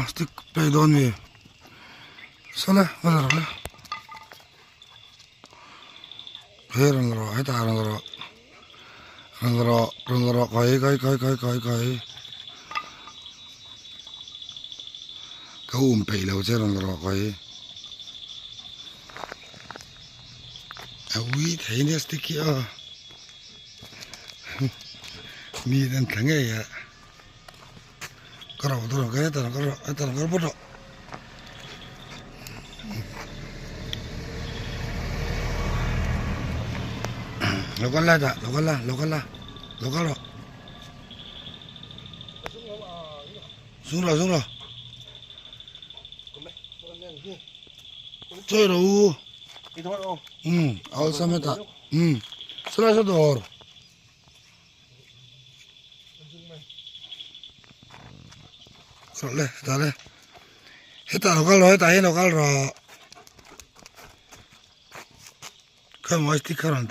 stick play on me. Sala, wala ra. Here on the road, hit on the road. On the road, kai. Kau pay lâu chứ on the road kai. We thấy nó sticky à. Mi đang thằng ấy à. Cái nào tôi cái nó bắt đầu. Local la. Xuống rồi. Chơi rồi. Sao ta? Sao đồ. Rồi lên. Hết local rồi. Cái máy sticker này.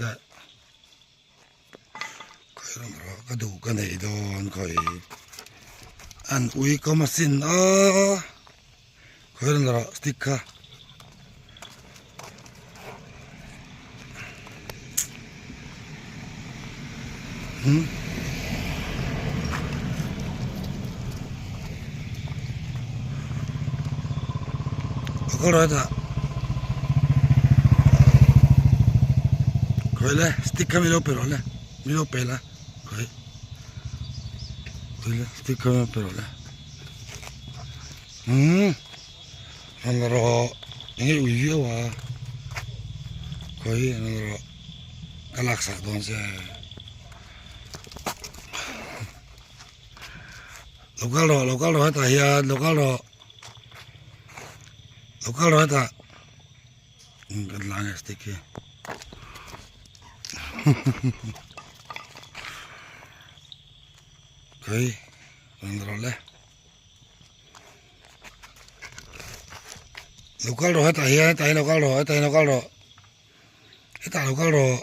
Cái đủ cái này đòn coi ăn uống có machine coi nó sticker có rồi ta coi le sticker mi lo pela coi sticker pero la allora ini uyu wa coi allora galaksa don se local ro ta ya local ro ta cái lang sticker Oke, kontrolnya. Lokal roh, tahi lokal roh. Kita lokal roh.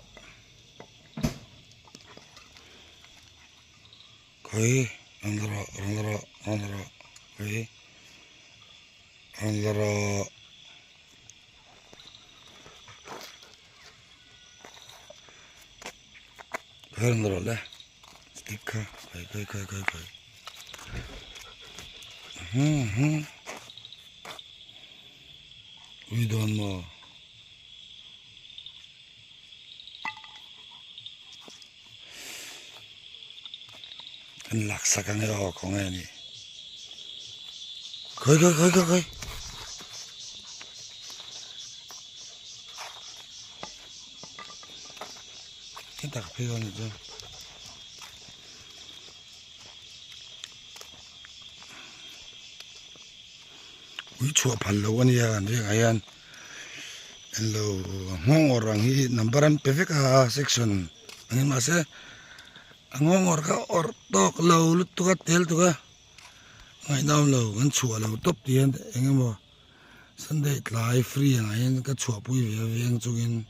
Koi, andro. Koi, andro. Kontrolnya. Sticker, koi. We don't know. Kan laksa kan yo kong ni. Koi. Kita kepegon itu. Uy chua palo ani ya andre ayan hello ngongor ang hi numberan perfect section ani mase ngongor ka or tok lo lut to ka tel to ka ngai naw lo kan chua lo top tian engemo sunday live free ayan ka chua pui ve veng chungin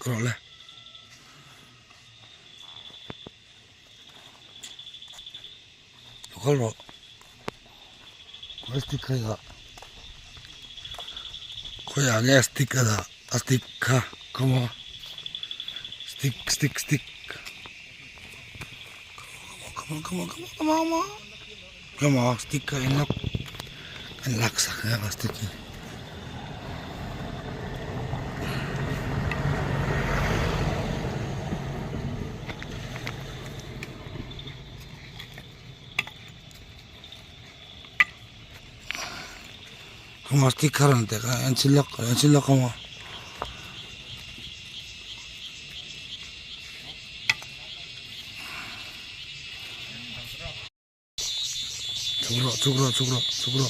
Krolle. Lokal ro. Sticker da. Koi age sticker da. Sticker. Como. Stick. Come on. Sticker enak. Enak saknya sticker. Como sticker nanti kan encilok kamu. Sugro.